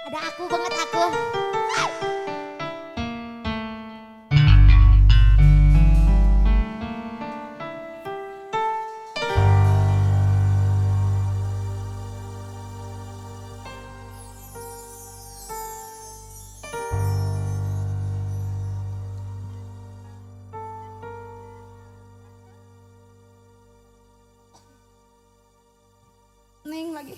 Ada aku banget aku. Neng lagi.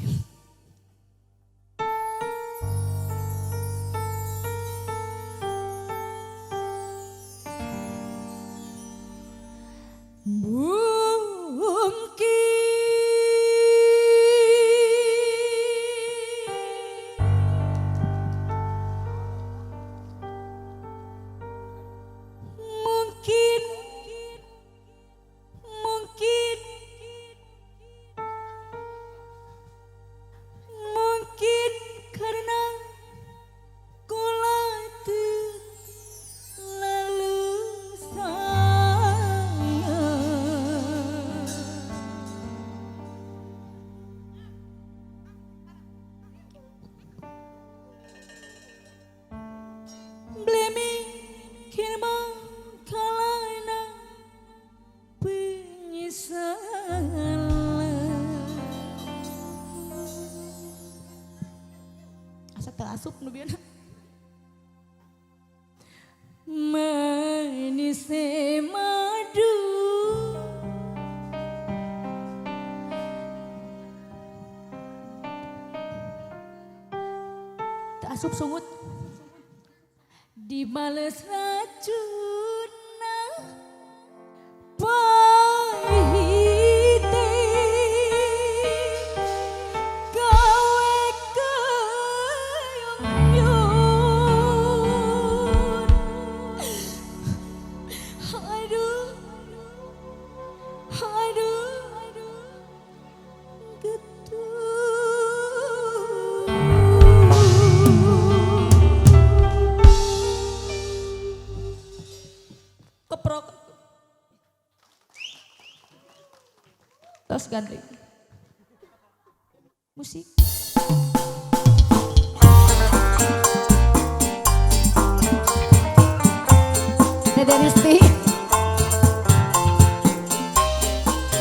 Mungkin karena kula teu lalu sayang. Blemi kirma kalana penyesalan. Asa teu asup nu bieu manis madu teu asup sungut dibales racunna pahite gawe kayongyun. Aduh, aduh, keprok tos ganti musik. Dede Risti.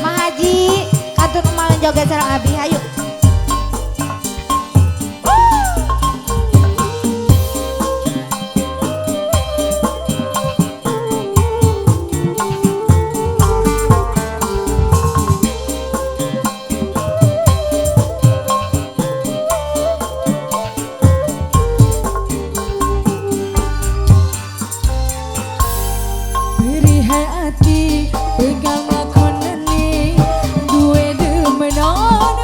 Mahaji katur malang joget sareng abi hayu. Beri hati pegang aku neni duwe demenan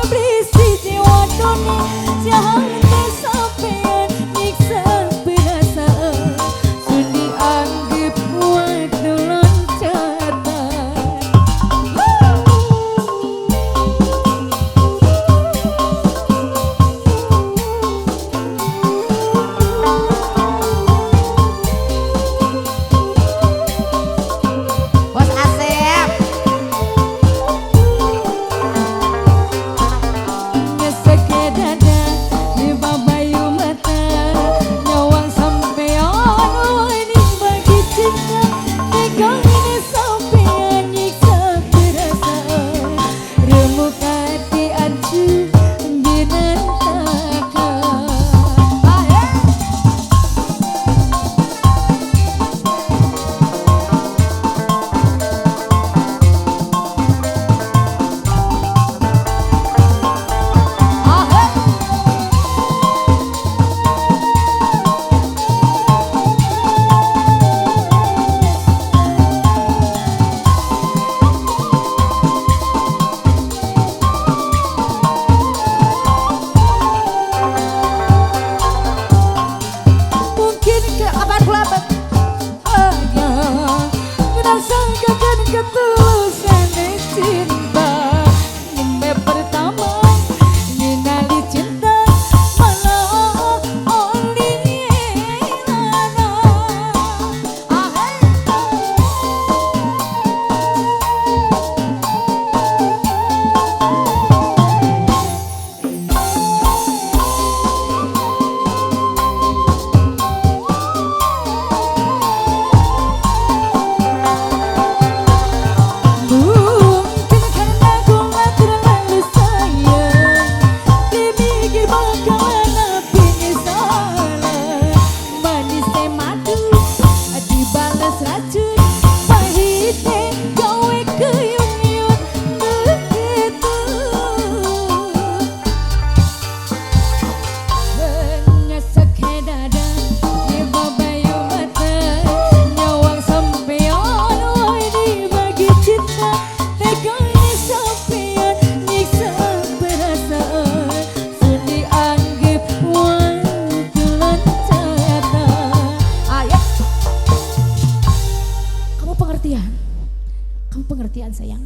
sayang.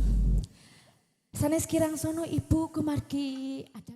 Sanes kirang sono ibu kumargi ada